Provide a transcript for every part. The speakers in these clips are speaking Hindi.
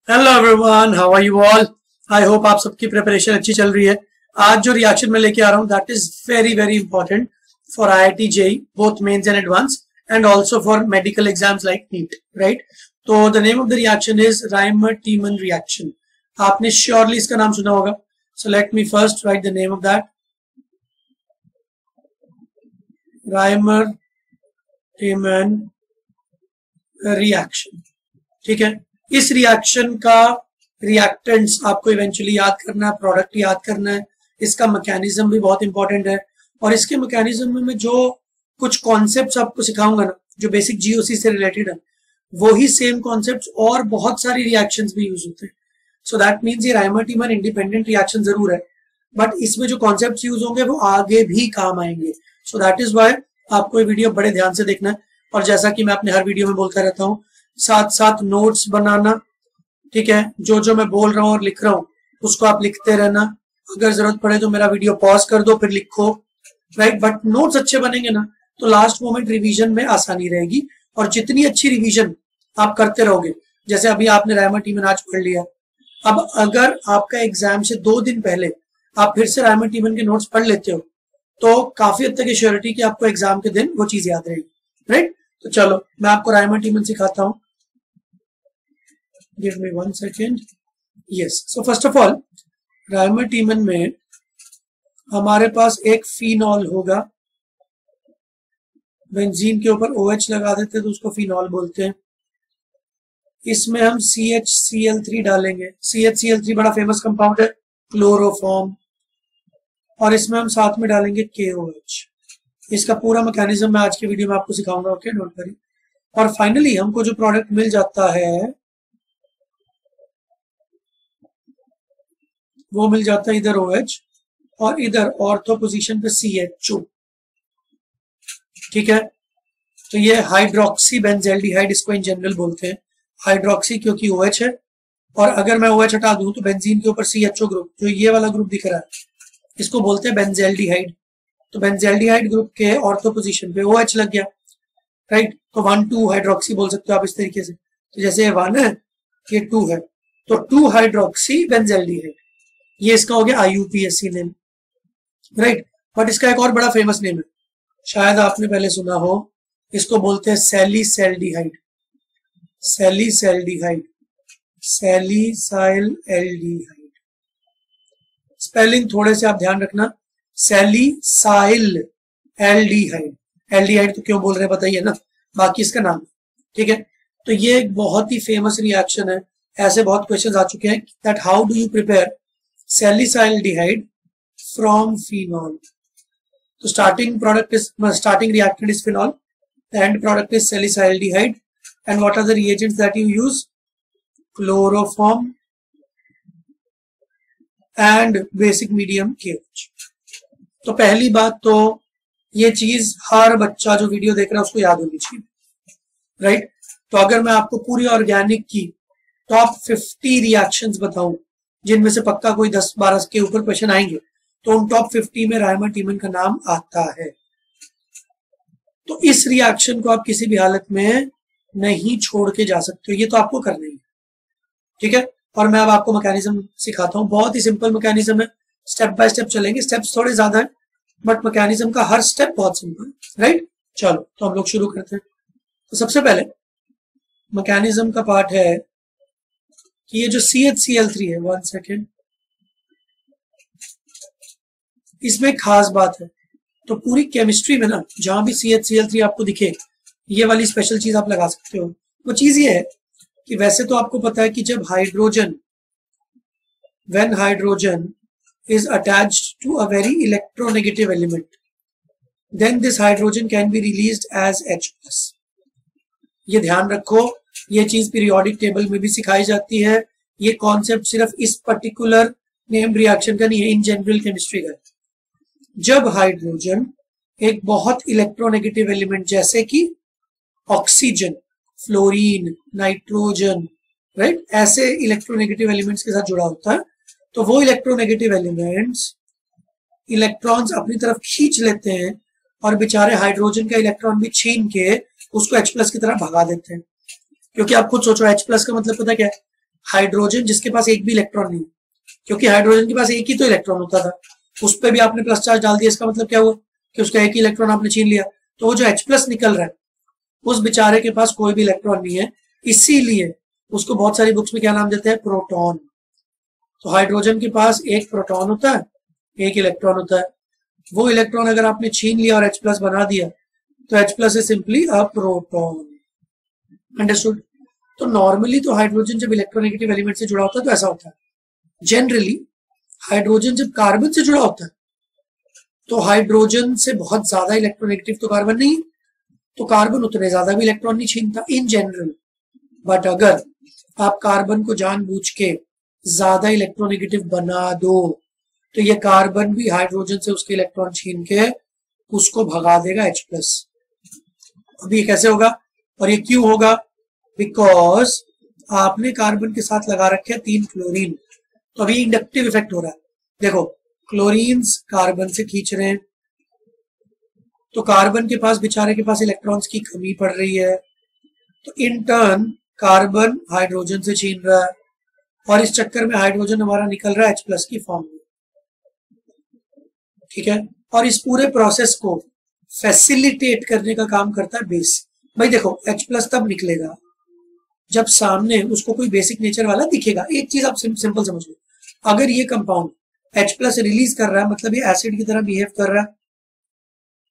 Hello everyone, how are you all. I hope आप सबकी प्रिपरेशन अच्छी चल रही है। आज जो रिएक्शन मैं लेके आ रहा हूँ that is very very important for IIT JEE, both mains and advance, and also for medical exams like NEET, right. तो the name of the reaction is Reimer Tiemann reaction. आपने श्योरली इसका नाम सुना होगा। So let me first write the name of that, Reimer Tiemann reaction. ठीक है, इस रिएक्शन का रिएक्टेंट्स आपको इवेंचुअली याद करना है, प्रोडक्ट याद करना है, इसका मैकेनिज्म भी बहुत इंपॉर्टेंट है। और इसके मैकेनिज्म में मैं जो कुछ कॉन्सेप्ट्स आपको सिखाऊंगा ना, जो बेसिक GOC से रिलेटेड है, वो ही सेम कॉन्सेप्ट्स और बहुत सारी रिएक्शंस में यूज होते हैं। सो दैट मीन्स ये राइमर-टीमन इंडिपेंडेंट रिएक्शन जरूर है, बट इसमें जो कॉन्सेप्ट्स यूज होंगे वो आगे भी काम आएंगे। सो दैट इज वाई आपको ये वीडियो बड़े ध्यान से देखना है। और जैसा कि मैं अपने हर वीडियो में बोलता रहता हूँ, साथ साथ नोट्स बनाना। ठीक है, जो मैं बोल रहा हूँ और लिख रहा हूँ उसको आप लिखते रहना। अगर जरूरत पड़े तो मेरा वीडियो पॉज कर दो, फिर लिखो, राइट। बट नोट्स अच्छे बनेंगे ना तो लास्ट मोमेंट रिवीजन में आसानी रहेगी। और जितनी अच्छी रिवीजन आप करते रहोगे, जैसे अभी आपने राइमर-टीमन आज पढ़ लिया, अब अगर आपका एग्जाम से 2 दिन पहले आप फिर से राइमर-टीमन के नोट्स पढ़ लेते हो तो काफी हद तक की श्योरिटी कि आपको एग्जाम के दिन वो चीज याद रहेगी, राइट। तो चलो मैं आपको राइमर-टीमन सिखाता हूँ। Give me 1 second. Yes. So first of all, राइमर-टीमन में हमारे पास एक फिनॉल होगा। बेंजीन के ऊपर OH लगा देते हैं तो उसको फिनॉल बोलते हैं। इसमें हम CHCl3 डालेंगे। CHCl3 बड़ा फेमस कंपाउंड है, क्लोरोफॉर्म। और इसमें हम साथ में डालेंगे KOH। इसका पूरा मैकेनिज्म मैं आज के वीडियो में आपको सिखाऊंगा, ओके, डोंट वरी। और फाइनली हमको जो प्रोडक्ट मिल जाता है वो मिल जाता है इधर OH और इधर ऑर्थो पोजीशन पे CHO। ठीक है, तो ये हाइड्रोक्सी बेंजल्डिहाइड इसको इन जनरल बोलते हैं। हाइड्रोक्सी क्योंकि OH है, और अगर मैं OH हटा दूं तो बेंजीन के ऊपर CHO ग्रुप, जो ये वाला ग्रुप दिख रहा है, इसको बोलते हैं बेंजल्डिहाइड। तो बेंजल्डिहाइड ग्रुप के ऑर्थो पोजीशन पे OH लग गया, राइट। तो 1,2 हाइड्रोक्सी बोल सकते हो आप इस तरीके से। तो जैसे ये 1 है, ये 2 है, तो 2 हाइड्रोक्सी बेंजल्डिहाइड, ये इसका हो गया IUPAC नेम, राइट। बट इसका एक और बड़ा फेमस नेम है, शायद आपने पहले सुना हो, इसको बोलते हैं सैलिसैल्डिहाइड। सैलिसैल्डिहाइड, सैलिसाइलएल्डिहाइड। स्पेलिंग थोड़े से आप ध्यान रखना, सैलिसाइलएल्डिहाइड। एल्डिहाइड तो क्यों बोल रहे हैं बताइए ना, बाकी इसका नाम, ठीक है। तो ये एक बहुत ही फेमस रिएक्शन है। ऐसे बहुत क्वेश्चन आ चुके हैं that how do you prepare salicylaldehyde from phenol. So starting reactant is phenol, the end product is salicylaldehyde. And what are the reagents that you use? Chloroform and basic medium KOH. तो पहली बात तो ये चीज हर बच्चा जो वीडियो देख रहा है उसको याद होनी चाहिए, राइट। तो अगर मैं आपको पूरी ऑर्गेनिक की टॉप 50 रिएक्शंस बताऊं जिनमें से पक्का कोई 10-12 के ऊपर क्वेश्चन आएंगे, तो उन टॉप 50 में राइमर-टीमन का नाम आता है। तो इस रिएक्शन को आप किसी भी हालत में नहीं छोड़ के जा सकते हो, ये तो आपको करना ही है, ठीक है। और मैं अब आपको मैकेनिज्म सिखाता हूं, बहुत ही सिंपल मैकेनिज्म है, स्टेप बाय स्टेप चलेंगे। स्टेप्स थोड़े ज्यादा है बट मैकेनिज्म का हर स्टेप बहुत सिंपल है, राइट। चलो तो हम लोग शुरू करते हैं। तो सबसे पहले मैकेनिज्म का पार्ट है कि ये जो CHCl3 है, 1 सेकेंड, इसमें खास बात है। तो पूरी केमिस्ट्री में ना जहां भी CHCl3 आपको दिखे, ये वाली स्पेशल चीज आप लगा सकते हो। वो चीज ये है कि वैसे तो आपको पता है कि जब when hydrogen is attached to a very electronegative element, then this hydrogen can be released as H+. ये ध्यान रखो, ये चीज पीरियोडिक टेबल में भी सिखाई जाती है। ये कॉन्सेप्ट सिर्फ इस पर्टिकुलर नेम रिएक्शन का नहीं है, इन जनरल केमिस्ट्री का। जब हाइड्रोजन एक बहुत इलेक्ट्रोनेगेटिव एलिमेंट जैसे कि ऑक्सीजन, फ्लोरीन, नाइट्रोजन, राइट, ऐसे इलेक्ट्रोनेगेटिव एलिमेंट्स के साथ जुड़ा होता है, तो वो इलेक्ट्रोनेगेटिव एलिमेंट्स इलेक्ट्रॉन्स अपनी तरफ खींच लेते हैं और बेचारे हाइड्रोजन का इलेक्ट्रॉन भी छीन के उसको H+ की तरफ भगा देते हैं। क्योंकि आप खुद सोचो H+ का मतलब पता क्या है, हाइड्रोजन जिसके पास एक भी इलेक्ट्रॉन नहीं, क्योंकि हाइड्रोजन के पास एक ही तो इलेक्ट्रॉन होता था, उस पर भी आपने प्लस चार्ज डाल दिया, इसका मतलब क्या हुआ कि उसका एक ही इलेक्ट्रॉन आपने छीन लिया। तो वो जो H प्लस निकल रहा है उस बेचारे के पास कोई भी इलेक्ट्रॉन नहीं है, इसीलिए उसको बहुत सारी बुक्स में क्या नाम देते हैं, प्रोटॉन। तो हाइड्रोजन के पास एक प्रोटॉन होता है, एक इलेक्ट्रॉन होता है, वो इलेक्ट्रॉन अगर आपने छीन लिया और H प्लस बना दिया तो H plus is simply a proton. Understood. तो नॉर्मली तो हाइड्रोजन जब इलेक्ट्रोनेगेटिव एलिमेंट से जुड़ा होता है तो ऐसा होता है। जनरली हाइड्रोजन जब कार्बन से जुड़ा होता है तो हाइड्रोजन से बहुत ज्यादा इलेक्ट्रोनेगेटिव तो कार्बन नहीं, तो कार्बन उतने ज्यादा भी इलेक्ट्रॉन नहीं छीनता इन जनरल। बट अगर आप कार्बन को जानबूझ के ज्यादा इलेक्ट्रोनेगेटिव बना दो तो ये कार्बन भी हाइड्रोजन से उसके इलेक्ट्रॉन छीन के उसको भगा देगा H प्लस। अभी ये कैसे होगा और ये क्यों होगा, बिकॉज आपने कार्बन के साथ लगा रखे 3 क्लोरीन, तो अभी इंडक्टिव इफेक्ट हो रहा है। देखो क्लोरीन्स कार्बन से खींच रहे हैं, तो कार्बन के पास बेचारे के पास इलेक्ट्रॉन्स की कमी पड़ रही है, तो इन टर्न कार्बन हाइड्रोजन से छीन रहा है और इस चक्कर में हाइड्रोजन हमारा निकल रहा है H प्लस की फॉर्म में। ठीक है, और इस पूरे प्रोसेस को फैसिलिटेट करने का काम करता है बेस। भाई देखो H प्लस तब निकलेगा जब सामने उसको कोई बेसिक नेचर वाला दिखेगा। एक चीज आप सिंपल समझ लो, अगर ये कंपाउंड H प्लस रिलीज कर रहा है मतलब ये एसिड की तरह बिहेव कर रहा है,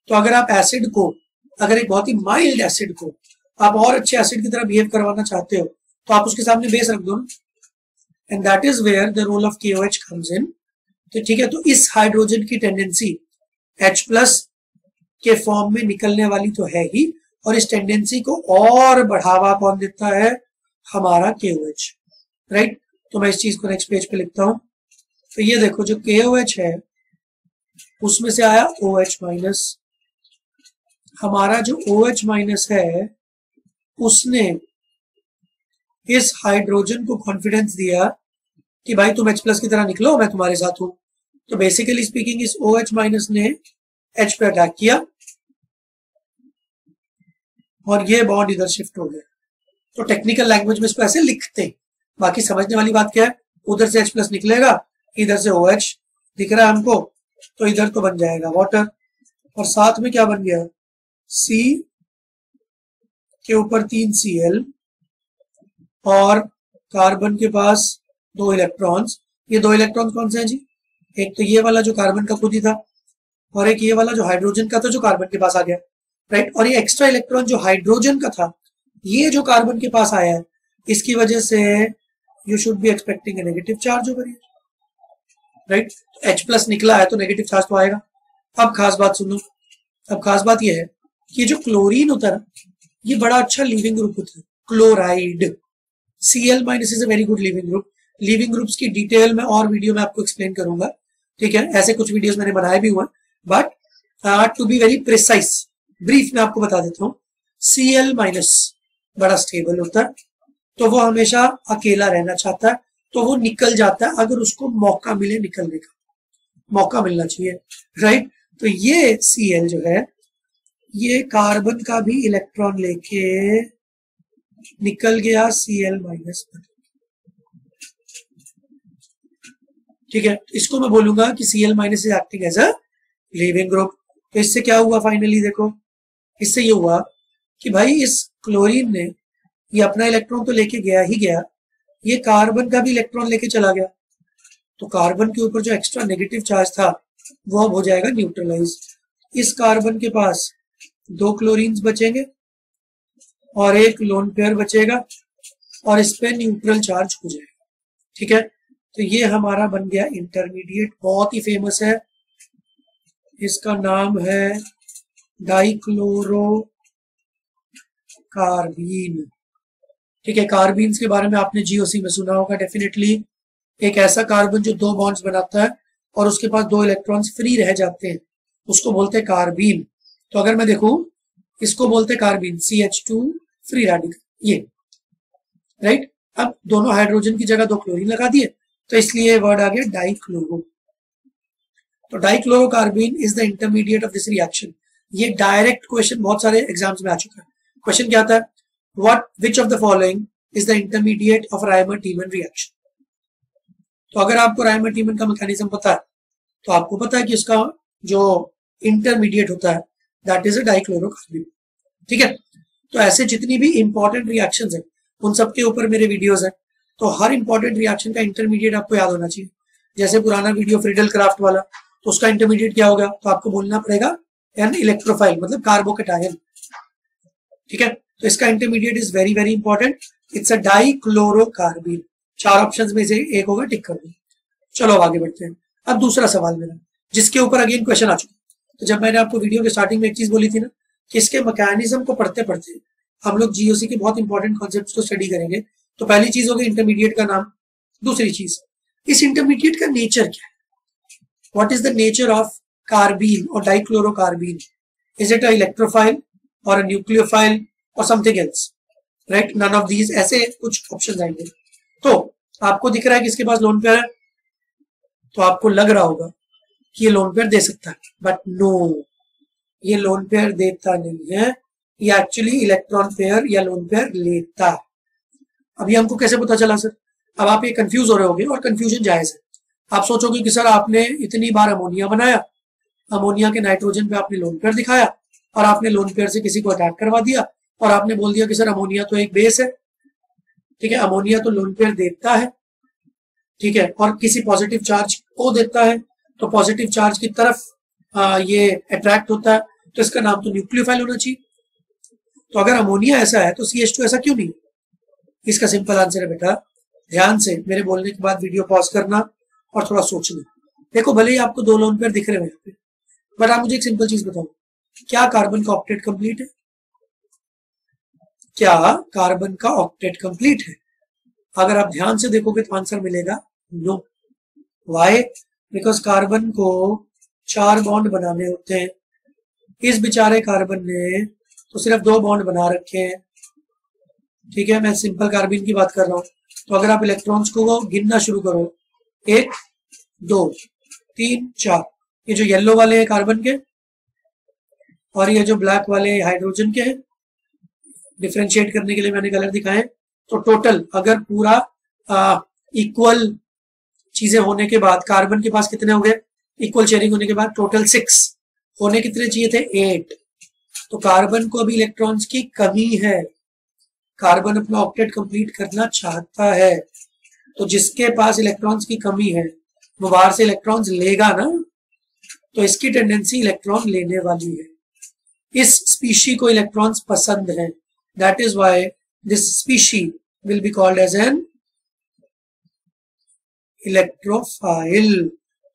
तो अगर आप एसिड को, अगर एक बहुत ही माइल्ड एसिड को आप और अच्छे एसिड की तरह बिहेव करवाना चाहते हो तो आप उसके सामने बेस रख दो ना, and that is where the role of KOH comes in. तो ठीक है, तो इस हाइड्रोजन की टेंडेंसी H प्लस के फॉर्म में निकलने वाली तो है ही, और इस टेंडेंसी को और बढ़ावा कौन देता है, हमारा KOH। राइट, तो मैं इस चीज को नेक्स्ट पेज पे लिखता हूं। तो ये देखो जो KOH है उसमें से आया OH माइनस, हमारा जो OH माइनस है उसने इस हाइड्रोजन को कॉन्फिडेंस दिया कि भाई तुम H प्लस की तरह निकलो, मैं तुम्हारे साथ हूं। तो बेसिकली स्पीकिंग इस OH माइनस ने H पे अटैक किया और ये बॉन्ड इधर शिफ्ट हो गया। तो टेक्निकल लैंग्वेज में इसको ऐसे लिखते हैं, बाकी समझने वाली बात क्या है, उधर से H प्लस निकलेगा, इधर से OH दिख रहा है हमको, तो इधर तो बन जाएगा वाटर, और साथ में क्या बन गया, C के ऊपर 3 Cl और कार्बन के पास 2 इलेक्ट्रॉन्स। ये 2 इलेक्ट्रॉन कौन से हैं जी, एक तो ये वाला जो कार्बन का खुद ही था और एक ये वाला जो हाइड्रोजन का था जो कार्बन के पास आ गया। राइट, और ये एक्स्ट्रा इलेक्ट्रॉन जो हाइड्रोजन का था ये जो कार्बन के पास आया है, इसकी वजह से you should be expecting a negative charge over here. Right, H plus निकला है तो नेगेटिव चार्ज तो आएगा। अब खास बात सुनो, अब खास बात यह है कि जो क्लोरीन होता है ना, ये बड़ा अच्छा लिविंग ग्रुप होता है, chloride. Cl minus is a very good leaving group. Living groups की डिटेल में और वीडियो में आपको एक्सप्लेन करूंगा, ठीक है, ऐसे कुछ वीडियोस मैंने बनाए भी हुए, but to be very precise brief में आपको बता देता हूँ, Cl माइनस बड़ा स्टेबल होता है, तो वो हमेशा अकेला रहना चाहता है, तो वो निकल जाता है अगर उसको मौका मिले, निकलने का मौका मिलना चाहिए। राइट, तो ये Cl जो है ये कार्बन का भी इलेक्ट्रॉन लेके निकल गया Cl माइनस पर। ठीक है, इसको मैं बोलूंगा कि Cl minus is acting as a leaving group. तो इससे क्या हुआ फाइनली, देखो इससे ये हुआ कि भाई इस क्लोरीन ने ये अपना इलेक्ट्रॉन तो लेके गया ही गया, ये कार्बन का भी इलेक्ट्रॉन लेके चला गया, तो कार्बन के ऊपर जो एक्स्ट्रा नेगेटिव चार्ज था वो अब हो जाएगा न्यूट्रलाइज। इस कार्बन के पास 2 क्लोरीन्स बचेंगे और एक लोन पेयर बचेगा और इस पे न्यूट्रल चार्ज हो जाएगा। ठीक है, तो ये हमारा बन गया इंटरमीडिएट, बहुत ही फेमस है, इसका नाम है डाइक्लोरो कार्बीन। ठीक है, कार्बीन्स के बारे में आपने GOC में सुना होगा डेफिनेटली, एक ऐसा कार्बन जो 2 बॉन्ड्स बनाता है और उसके पास 2 इलेक्ट्रॉन्स फ्री रह जाते हैं, उसको बोलते हैं कार्बीन। तो अगर मैं देखूं, इसको बोलते हैं कार्बीन, CH2 फ्री रेडिकल, ये राइट। अब दोनों हाइड्रोजन की जगह 2 क्लोरीन लगा दिए, तो इसलिए वर्ड आ गया डाइक्लोरो। तो डाइक्लोरोकार्बीन is the intermediate of this reaction. ये डायरेक्ट क्वेश्चन बहुत सारे एग्जाम्स में आ चुका है। क्वेश्चन क्या आता है, what which of the following is the intermediate of Reimer Tiemann reaction. तो अगर आपको रायमर-टीमन का मैकेनिज्म पता है तो आपको पता है कि उसका जो इंटरमीडिएट होता है दैट इज अ डाइक्लोरोकार्बीन। ठीक है, तो ऐसे जितनी भी इंपॉर्टेंट रिएक्शंस हैं उन सब के ऊपर मेरे वीडियोस हैं। तो हर इंपॉर्टेंट रिएक्शन का इंटरमीडिएट आपको याद होना चाहिए। जैसे पुराना वीडियो फ्रीडल क्राफ्ट वाला, तो उसका इंटरमीडिएट क्या होगा, तो आपको बोलना पड़ेगा एन इलेक्ट्रोफाइल, मतलब कार्बोकेटायन। ठीक है, तो इसका intermediate is very very important, it's a डाइक्लोरोकार्बीन। 4 options में से एक होगा, टिक कर दो। चलो अब आगे बढ़ते हैं। अब दूसरा सवाल मेरा, जिसके ऊपर अगेन क्वेश्चन आ चुका। तो जब मैंने आपको वीडियो के स्टार्टिंग में एक चीज बोली थी ना कि इसके मैकेनिज्म को पढ़ते पढ़ते हम लोग जीओसी के बहुत इंपॉर्टेंट कॉन्सेप्ट्स को स्टडी करेंगे। तो पहली चीज होगी इंटरमीडिएट का नाम। दूसरी चीज, इस इंटरमीडिएट का नेचर क्या है, what is the nature of carbene और dichlorocarbene, is it a electrophile और अ न्यूक्लियोफाइल और something else, right, none of these, ऐसे कुछ ऑप्शन आएंगे। तो आपको दिख रहा है कि इसके पास लोन पेयर है, तो आपको लग रहा होगा कि ये लोन पेयर दे सकता है, बट नो, ये लोन पेयर देता नहीं है, ये एक्चुअली इलेक्ट्रॉन पेयर या लोन पेयर लेता है। अभी हमको कैसे पता चला सर? अब आप ये कंफ्यूज हो रहे होगे और कंफ्यूजन जायज है। आप सोचोगे कि सर आपने इतनी बार अमोनिया बनाया, अमोनिया के नाइट्रोजन पे आपने लोन पेयर दिखाया और आपने लोन पेयर से किसी को अटैक करवा दिया और आपने बोल दिया कि सर अमोनिया तो एक बेस है। ठीक है, अमोनिया तो लोन पेयर देता है, ठीक है, और किसी पॉजिटिव चार्ज को देता है, तो पॉजिटिव चार्ज की तरफ ये अट्रैक्ट होता है, तो इसका नाम तो न्यूक्लियोफाइल होना चाहिए। तो अगर अमोनिया ऐसा है तो CH2 ऐसा क्यों नहीं? इसका सिंपल आंसर है बेटा, ध्यान से मेरे बोलने के बाद वीडियो पॉज करना और थोड़ा सोचना। देखो भले ही आपको 2 लोन पेयर दिख रहे हैं यहाँ पे, बट आप मुझे एक सिंपल चीज बताओ, क्या कार्बन का ऑक्टेट कंप्लीट है? क्या कार्बन का ऑक्टेट कंप्लीट है? अगर आप ध्यान से देखोगे तो आंसर मिलेगा नो। वाई? बिकॉज कार्बन को 4 बॉन्ड बनाने होते हैं, इस बेचारे कार्बन ने तो सिर्फ 2 बॉन्ड बना रखे हैं। ठीक है, मैं सिंपल कार्बन की बात कर रहा हूं। तो अगर आप इलेक्ट्रॉन्स को गिनना शुरू करो, 1 2 3 4, ये जो येलो वाले हैं कार्बन के और ये जो ब्लैक वाले हाइड्रोजन के हैं, डिफरेंशिएट करने के लिए मैंने कलर दिखाए। तो टोटल अगर पूरा इक्वल चीजें होने के बाद कार्बन के पास कितने हो गए, इक्वल शेयरिंग होने के बाद टोटल 6 होने कितने चाहिए थे, 8। तो कार्बन को अभी इलेक्ट्रॉन्स की कमी है, कार्बन अपना ऑक्टेट कंप्लीट करना चाहता है। तो जिसके पास इलेक्ट्रॉन्स की कमी है वो बाहर से इलेक्ट्रॉन्स लेगा ना, तो इसकी टेंडेंसी इलेक्ट्रॉन लेने वाली है। इस स्पीशी को इलेक्ट्रॉन्स पसंद है, that is why this species will be called as an electrophile,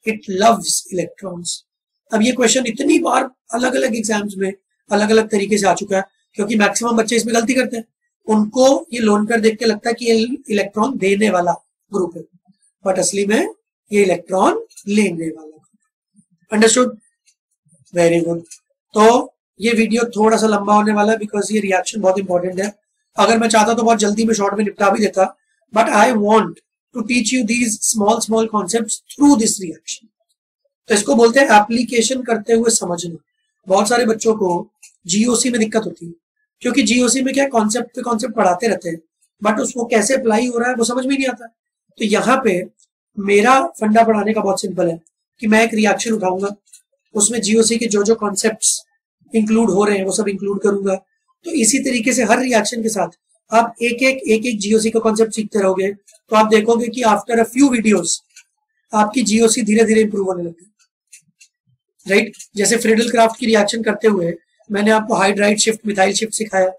it loves electrons. अब ये क्वेश्चन इतनी बार अलग अलग एग्जाम्स में अलग अलग तरीके से आ चुका है, क्योंकि मैक्सिमम बच्चे इसमें गलती करते हैं। उनको ये लोन पेयर देख के लगता है कि ये इलेक्ट्रॉन देने वाला ग्रुप है, बट असली में ये इलेक्ट्रॉन लेने वाला ग्रुप। अंडरस्टूड? Very good. तो ये वीडियो थोड़ा सा लंबा होने वाला है बिकॉज ये रिएक्शन बहुत इंपॉर्टेंट है। अगर मैं चाहता तो बहुत जल्दी में शॉर्ट में निपटा भी देता, but I want to teach you these small small concepts through this reaction. तो इसको बोलते हैं एप्लीकेशन करते हुए समझना। बहुत सारे बच्चों को जीओसी में दिक्कत होती है, क्योंकि जीओसी में क्या कॉन्सेप्ट पे कॉन्सेप्ट पढ़ाते रहते हैं, बट उसको कैसे अप्लाई हो रहा है वो समझ में नहीं आता। तो यहाँ पे मेरा फंडा पढ़ाने का बहुत सिंपल है कि मैं एक रिएक्शन उठाऊंगा, उसमें जीओसी के जो जो कॉन्सेप्ट्स इंक्लूड हो रहे हैं वो सब इंक्लूड करूंगा। तो इसी तरीके से हर रिएक्शन के साथ आप एक एक जीओसी का कॉन्सेप्ट सीखते रहोगे, तो आप देखोगे कि आफ्टर अ फ्यू वीडियोस आपकी जीओसी धीरे धीरे इंप्रूव होने लगती है, राइट। जैसे फ्रीडल क्राफ्ट की रिएक्शन करते हुए मैंने आपको हाइड्राइड शिफ्ट मिथाइल शिफ्ट सिखाया,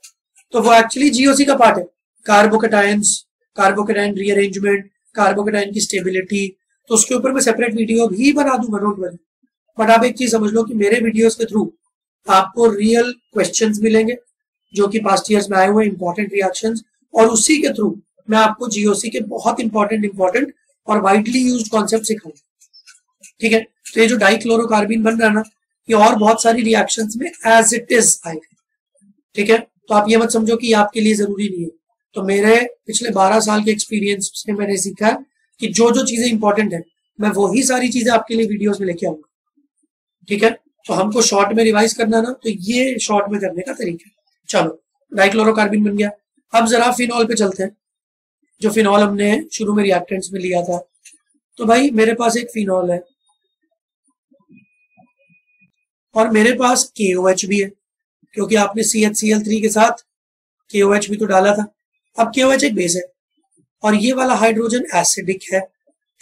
तो वो एक्चुअली जीओसी का पार्ट है। कार्बोकेटायंस, कार्बोकेटायन रीअरेंजमेंट, कार्बोकेटायन की स्टेबिलिटी, तो उसके ऊपर मैं सेपरेट वीडियो भी बना दूंगा, डोंट वरी। बट आप एक चीज समझ लो कि मेरे वीडियोस के थ्रू आपको रियल क्वेश्चंस मिलेंगे जो कि पास्ट ईयर्स में आए हुए इंपॉर्टेंट रिएक्शंस, और उसी के थ्रू मैं आपको जीओसी के बहुत इंपॉर्टेंट और वाइडली यूज्ड कॉन्सेप्ट सिखाऊंगा, ठीक है। तो ये जो डाइक्लोरोकार्बीन बन रहा है ना, ये और बहुत सारी रिएक्शंस में एज इट इज आएगा, ठीक है। तो आप ये मत समझो कि आपके लिए जरूरी नहीं है। तो मेरे पिछले 12 साल के एक्सपीरियंस से मैंने सीखा कि जो जो चीजें इंपॉर्टेंट है मैं वही सारी चीजें आपके लिए वीडियोस में लेके आऊंगा, ठीक है। तो हमको शॉर्ट में रिवाइज करना ना, तो ये शॉर्ट में करने का तरीका है। चलो, डाइक्लोरोकार्बीन बन गया। अब जरा फिनॉल पे चलते हैं। जो फिनॉल हमने शुरू में रिएक्टेंट्स में लिया था। तो भाई मेरे पास एक फिनॉल है और मेरे पास KOH भी है, क्योंकि आपने CHCl3 के साथ KOH भी तो डाला था। अब KOH एक बेस है और ये वाला हाइड्रोजन एसिडिक है।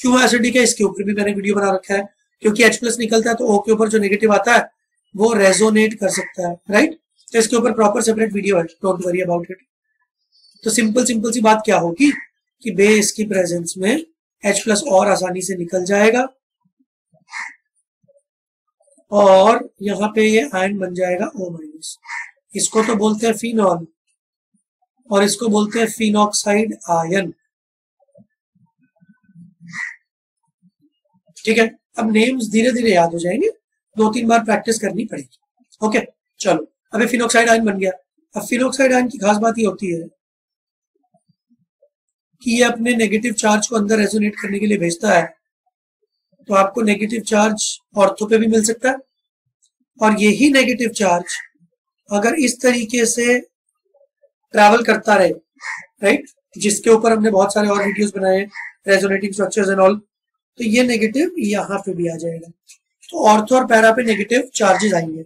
क्यों एसिडिक है, इसके ऊपर भी मैंने वीडियो बना रखा है। क्योंकि H+ निकलता है तो O के ऊपर जो नेगेटिव आता है वो रेजोनेट कर सकता है, राइट। तो इसके ऊपर प्रॉपर सेपरेट वीडियो है, डोंट वरी अबाउट इट। तो सिंपल सी बात क्या होगी कि बेस की प्रेजेंस में H+ और आसानी से निकल जाएगा और यहाँ पे ये आयन बन जाएगा O-। इसको तो बोलते हैं फिनॉल और इसको बोलते हैं फिनॉक्साइड आयन। ठीक है, अब नेम्स धीरे धीरे याद हो जाएंगे, 2-3 बार प्रैक्टिस करनी पड़ेगी। ओके चलो, अभी फिनॉक्साइड आयन बन गया। अब फिनॉक्साइड आयन की खास बात ये होती है कि ये अपने नेगेटिव चार्ज को अंदर रेजोनेट करने के लिए भेजता है। तो आपको नेगेटिव चार्ज ऑर्थो पे भी मिल सकता है और यही नेगेटिव चार्ज अगर इस तरीके से ट्रैवल करता रहे, राइट, जिसके ऊपर हमने बहुत सारे और वीडियोस बनाए हैं, रेजोनेटिंग स्ट्रक्चर्स एंड ऑल, तो ये नेगेटिव यहाँ पे भी आ जाएगा। तो ऑर्थो और पैरा पे नेगेटिव चार्जेस आएंगे।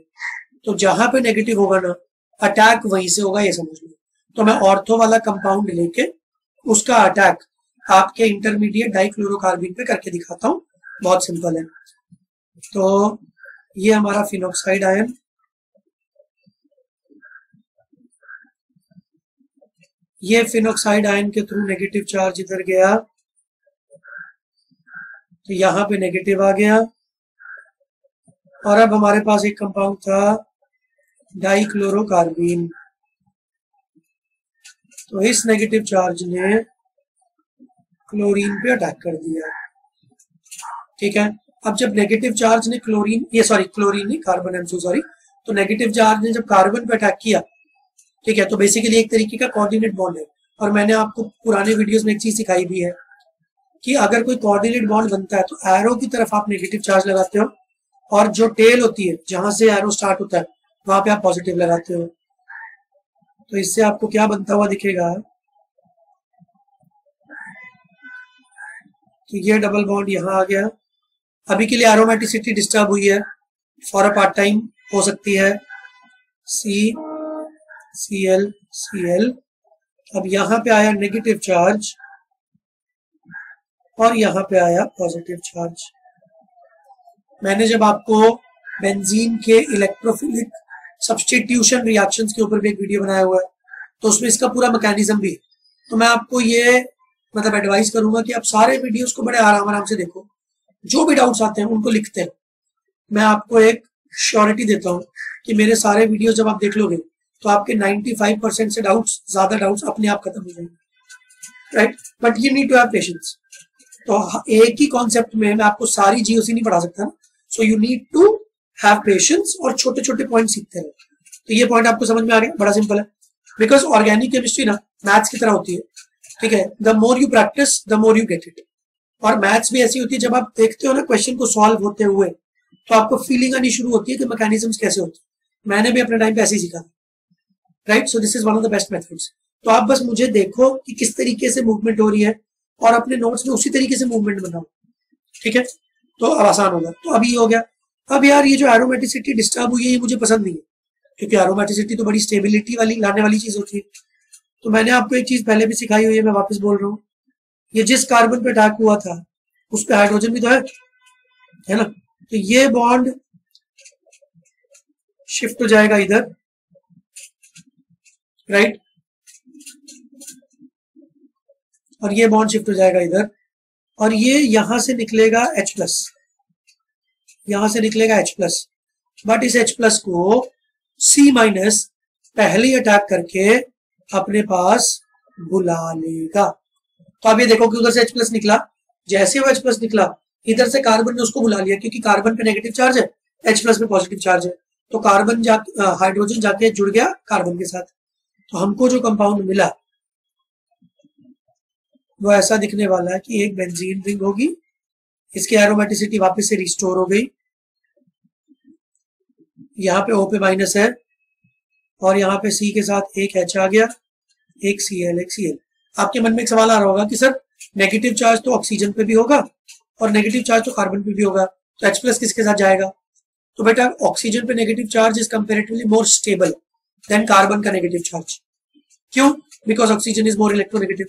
तो जहां पे नेगेटिव होगा ना, अटैक वहीं से होगा, ये समझ लो। तो मैं ऑर्थो वाला कंपाउंड लेके उसका अटैक आपके इंटरमीडिएट डाइक्लोरोकार्बिन पे करके दिखाता हूँ। बहुत सिंपल है। तो ये हमारा फिनॉक्साइड आयन, ये फिनॉक्साइड आयन के थ्रू नेगेटिव चार्ज इधर गया तो यहाँ पे नेगेटिव आ गया और अब हमारे पास एक कंपाउंड था डाइक्लोरोकार्बिन। तो इस नेगेटिव चार्ज ने क्लोरीन पे अटैक कर दिया। ठीक है, अब जब नेगेटिव चार्ज ने क्लोरीन नहीं, carbon, I am so sorry. तो नेगेटिव चार्ज ने जब कार्बन पे अटैक किया, ठीक है, तो बेसिकली एक तरीके का कोऑर्डिनेट बॉन्ड है। और मैंने आपको पुराने वीडियोस में एक चीज सिखाई भी है कि अगर कोई कोऑर्डिनेट बॉन्ड बनता है तो एरो की तरफ आप नेगेटिव चार्ज लगाते हो और जो टेल होती है, जहां से एरो स्टार्ट होता है, वहां पे आप पॉजिटिव लगाते हो। तो इससे आपको क्या बनता हुआ दिखेगा कि ये डबल बॉन्ड यहां आ गया। अभी के लिए एरोमेटिसिटी डिस्टर्ब हुई है, फॉर अ पार्ट टाइम हो सकती है, CCl। अब यहाँ पे आया नेगेटिव चार्ज और यहाँ पे आया पॉजिटिव चार्ज। मैंने जब आपको बेंजीन के इलेक्ट्रोफिलिक सब्स्टिट्यूशन रिएक्शंस के ऊपर भी एक वीडियो बनाया हुआ है, तो उसमें इसका पूरा मैकेनिज्म भी है। तो मैं आपको ये मतलब एडवाइस करूंगा कि आप सारे वीडियोस को बड़े आराम से देखो, जो भी डाउट्स आते हैं उनको लिखते हैं। मैं आपको एक श्योरिटी देता हूँ कि मेरे सारे वीडियो जब आप देख लोगे तो आपके 95% से ज्यादा डाउट्स अपने आप खत्म हो जाएंगे, right. But you need to have patience. तो एक ही कॉन्सेप्ट में मैं आपको सारी GOC नहीं पढ़ा सकता, so you need to have patience और छोटे छोटे पॉइंट सीखते रहो। तो ये पॉइंट आपको समझ में आ गया, बड़ा सिंपल है। बिकॉज ऑर्गेनिक केमिस्ट्री ना मैथ्स की तरह होती है, ठीक है। The more you practice the more you get it. और मैथ्स भी ऐसी होती है, जब आप देखते हो ना क्वेश्चन को सॉल्व होते हुए, तो आपको फीलिंग आनी शुरू होती है कि मैकेनिज्म्स कैसे होते हैं। मैंने भी अपने टाइम पे ऐसे ही सीखा, right. So this is one of the best methods. तो आप बस मुझे देखो कि किस तरीके से मूवमेंट हो रही है और अपने नोट्स में उसी तरीके से मूवमेंट बनाओ, ठीक है, तो अब आसान होगा। तो अभी हो गया। अब यार ये जो एरोमेटिसिटी डिस्टर्ब हुई है ये मुझे पसंद नहीं है, क्योंकि एरोमेटिसिटी तो बड़ी स्टेबिलिटी वाली लाने वाली चीज होती है। तो मैंने आपको एक चीज पहले भी सिखाई हुई है, मैं वापस बोल रहा हूँ, ये जिस कार्बन पे अटैक हुआ था उस पे हाइड्रोजन भी तो है ना। तो ये बॉन्ड शिफ्ट हो जाएगा इधर, राइट, और ये बॉन्ड शिफ्ट हो जाएगा इधर, और ये यहां से निकलेगा H+, यहां से निकलेगा H+, बट इस H+ को C- पहले अटैक करके अपने पास बुला लेगा। तो अब ये देखो कि उधर से H+ निकला, जैसे वो H+ निकला इधर से कार्बन ने उसको बुला लिया, क्योंकि कार्बन पे नेगेटिव चार्ज है, H+ पे पॉजिटिव चार्ज है। तो कार्बन हाइड्रोजन जाके जुड़ गया कार्बन के साथ। तो हमको जो कंपाउंड मिला वो ऐसा दिखने वाला है कि एक बेंजीन रिंग होगी, इसकी एरोमेटिसिटी वापस से रिस्टोर हो गई, यहाँ पे O पे माइनस है और यहाँ पे C के साथ एक H आ गया, एक Cl, एक Cl। आपके मन में एक सवाल आ रहा होगा कि सर नेगेटिव चार्ज तो ऑक्सीजन पे भी होगा और नेगेटिव चार्ज तो कार्बन पे भी होगा, तो H प्लस किसके साथ जाएगा? तो बेटा ऑक्सीजन पे negative charge is comparatively more stable then carbon का नेगेटिव चार्ज। क्यों? Because oxygen is more electronegative.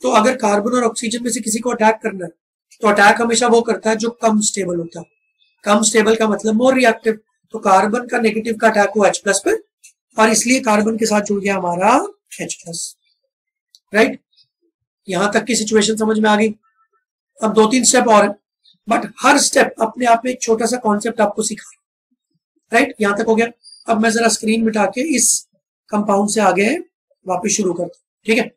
तो अगर कार्बन और ऑक्सीजन में से किसी को अटैक करना है तो अटैक हमेशा वो करता है जो कम स्टेबल होता है। कम स्टेबल का मतलब मोर रिएक्टिव। तो कार्बन का नेगेटिव का अटैक हुआ H प्लस पे और इसलिए कार्बन के साथ जुड़ गया हमारा H प्लस। राइट, यहां तक की सिचुएशन समझ में आ गई। अब 2-3 स्टेप और है, बट हर स्टेप अपने आप में एक छोटा सा कॉन्सेप्ट आपको सिखा। राइट, यहां तक हो गया। अब मैं जरा स्क्रीन मिटा के इस कंपाउंड से आगे वापस शुरू करता हूं, ठीक है।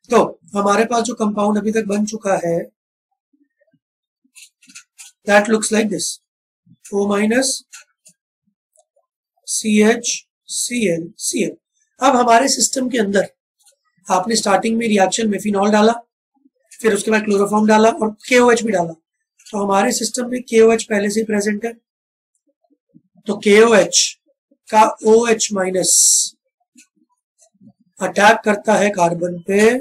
तो हमारे पास जो कंपाउंड अभी तक बन चुका है that looks like this, O minus CH Cl। अब हमारे सिस्टम के अंदर आपने स्टार्टिंग में रिएक्शन में फिनॉल डाला, फिर उसके बाद क्लोरोफॉर्म डाला और KOH भी डाला। तो हमारे सिस्टम में KOH पहले से ही प्रेजेंट है, तो KOH का OH माइनस अटैक करता है कार्बन पे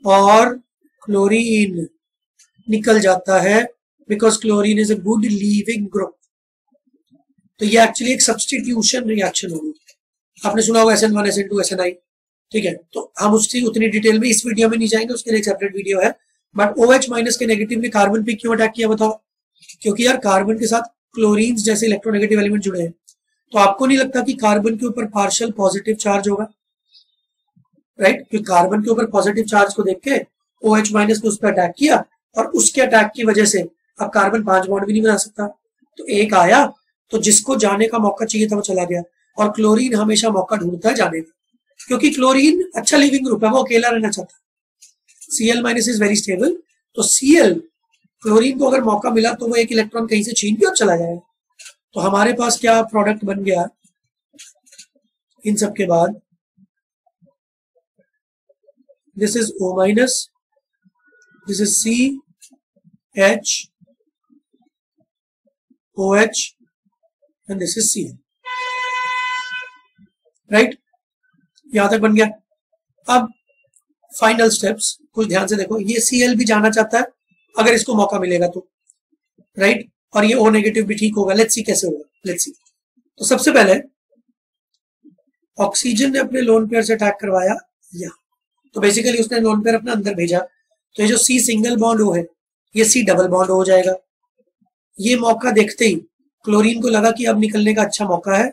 और क्लोरीन निकल जाता है because chlorine is a good leaving group. तो ये एक्चुअली एक सब्स्टिट्यूशन रिएक्शन होगी। आपने सुना होगा SN1 SN2 SNI, ठीक है। तो हम उसकी उतनी डिटेल में इस वीडियो में नहीं जाएंगे, उसके लिए एक सेपरेट वीडियो है। बट OH माइनस के नेगेटिव ने कार्बन पे क्यों अटैक किया बताओ? क्योंकि यार कार्बन के साथ क्लोरीन जैसे इलेक्ट्रोनेगेटिव एलिमेंट जुड़े हैं। तो आपको नहीं लगता कि कार्बन के ऊपर पार्शियल पॉजिटिव चार्ज होगा? राइट, क्योंकि कार्बन के ऊपर पॉजिटिव चार्ज को देख के OH माइनस ने उस पर अटैक किया और उसके अटैक की वजह से अब कार्बन 5 बॉन्ड भी नहीं बना सकता। तो एक आया तो जिसको जाने का मौका चाहिए था वो चला गया। और क्लोरीन हमेशा मौका ढूंढता है जाने का, क्योंकि क्लोरीन अच्छा लिविंग ग्रुप है, वो अकेला रहना चाहता है। Cl minus is very stable. तो Cl क्लोरीन को अगर मौका मिला तो वो एक इलेक्ट्रॉन कहीं से छीन के और चला जाएगा। तो हमारे पास क्या प्रोडक्ट बन गया इन सब के बाद? This is O minus, this is CH OH and this is Cl। Right, यहां तक बन गया। अब फाइनल स्टेप्स कुछ ध्यान से देखो। ये Cl भी जाना चाहता है अगर इसको मौका मिलेगा तो, राइट, और ये O नेगेटिव भी ठीक होगा। लेट्स सी कैसे होगा, लेट्स सी। तो सबसे पहले ऑक्सीजन ने अपने लोन पेयर से अटैक करवाया यहाँ, तो बेसिकली उसने लोन पेयर अपना अंदर भेजा। तो ये जो C सिंगल बॉन्ड O है ये C डबल बॉन्ड हो जाएगा। ये मौका देखते ही क्लोरीन को लगा कि अब निकलने का अच्छा मौका है,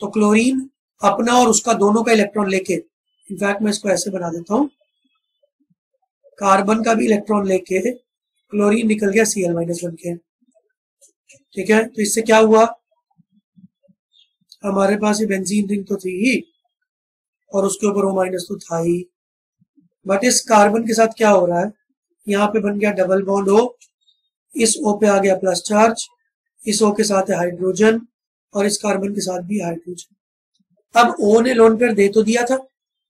तो क्लोरीन अपना और उसका दोनों का इलेक्ट्रॉन लेके, इनफैक्ट मैं इसको ऐसे बना देता हूं, कार्बन का भी इलेक्ट्रॉन लेके क्लोरीन निकल गया Cl माइनस बन के। ठीक है, तो इससे क्या हुआ? हमारे पास ये बेंजीन रिंग तो थी ही और उसके ऊपर O माइनस तो था ही, बट इस कार्बन के साथ क्या हो रहा है? यहाँ पे बन गया डबल बॉन्ड O, इस O पे आ गया प्लस चार्ज, इस O के साथ है हाइड्रोजन और इस कार्बन के साथ भी हाइड्रोजन। अब O ने लोन पेयर दे तो दिया था,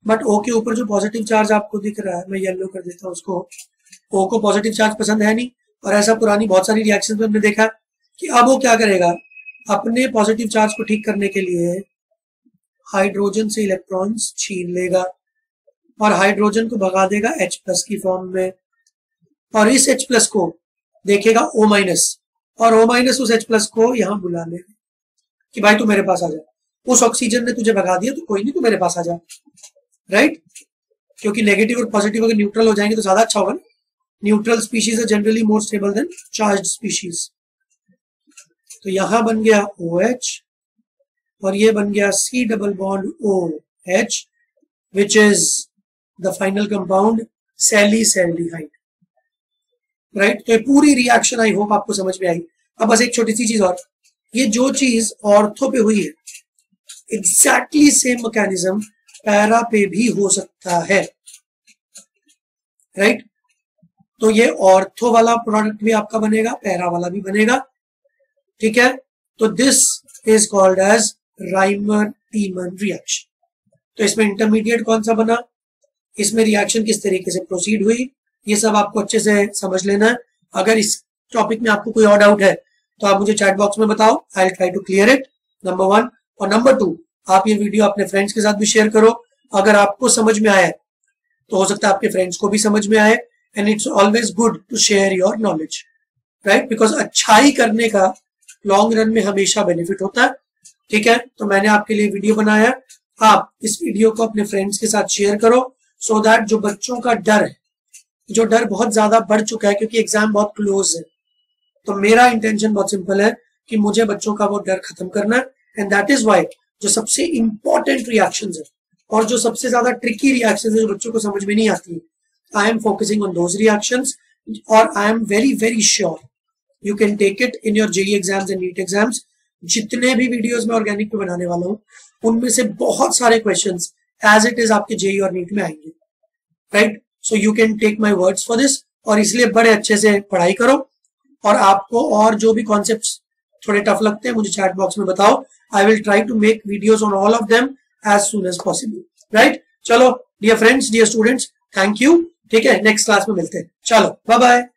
बट O के ऊपर जो पॉजिटिव चार्ज आपको दिख रहा है, मैं येलो कर देता हूं उसको, O को पॉजिटिव चार्ज पसंद है नहीं। और ऐसा पुरानी बहुत सारी रिएक्शन में हमने देखा कि अब वो क्या करेगा, अपने पॉजिटिव चार्ज को ठीक करने के लिए हाइड्रोजन से इलेक्ट्रॉन्स छीन लेगा और हाइड्रोजन को भगा देगा H प्लस की फॉर्म में, और इस H प्लस को देखेगा O माइनस, और O माइनस उस H प्लस को यहां बुला लेगा कि भाई तू मेरे पास आ जा। उस ऑक्सीजन ने तुझे भगा दिया तो कोई नहीं, तू मेरे पास आ जा। राइट, क्योंकि नेगेटिव और पॉजिटिव अगर न्यूट्रल हो जाएंगे तो ज्यादा अच्छा होगा ना। Neutral species are generally more stable than charged species. तो यहां बन गया OH और ये बन गया C double bond OH, which is the final compound salicylaldehyde. Right, तो ये पूरी रिएक्शन आई होप आपको समझ में आई। अब बस एक छोटी सी चीज और, ये जो चीज ऑर्थो पे हुई है एग्जैक्टली सेम मैकेनिज्म पैरा पे भी हो सकता है। राइट, तो ये ऑर्थो वाला प्रोडक्ट भी आपका बनेगा, पैरा वाला भी बनेगा। ठीक है, तो this is called as Reimer Tiemann reaction. तो इसमें इंटरमीडिएट कौन सा बना, इसमें रिएक्शन किस तरीके से प्रोसीड हुई, ये सब आपको अच्छे से समझ लेना है। अगर इस टॉपिक में आपको कोई और डाउट है तो आप मुझे चैट बॉक्स में बताओ, I will try to clear it, number 1। और नंबर 2, आप ये वीडियो अपने फ्रेंड्स के साथ भी शेयर करो अगर आपको समझ में आया तो हो सकता है आपके फ्रेंड्स को भी समझ में आए, and it's always good to share your knowledge, right, because अच्छाई करने का लॉन्ग रन में हमेशा बेनिफिट होता है। ठीक है, तो मैंने आपके लिए वीडियो बनाया, आप इस वीडियो को अपने फ्रेंड्स के साथ शेयर करो, सो दैट जो बच्चों का डर है, जो डर बहुत ज्यादा बढ़ चुका है क्योंकि एग्जाम बहुत क्लोज है, तो मेरा इंटेंशन बहुत सिंपल है कि मुझे बच्चों का वो डर खत्म करना है, एंड दैट इज वाई जो सबसे इंपॉर्टेंट रिएक्शंस है और जो सबसे ज्यादा ट्रिकी रिएक्शंस है जो बच्चों को समझ में नहीं आती है, I am focusing on those reactions, और I am very very sure you can take it in your JEE exams and NEET exams. जितने भी वीडियोस मैं ऑर्गेनिक पे बनाने वाला हूँ उनमें से बहुत सारे क्वेश्चंस एज इट इज आपके जेईई और नीट में आएंगे, right, so you can take my words for this. और इसलिए बड़े अच्छे से पढ़ाई करो, और आपको और जो भी कॉन्सेप्ट्स थोड़े टफ लगते हैं मुझे चैट बॉक्स में बताओ, I will try to make videos on all of them as soon as possible, right. चलो dear friends, dear students, thank you. ठीक है, नेक्स्ट क्लास में मिलते हैं, चलो बाय बाय।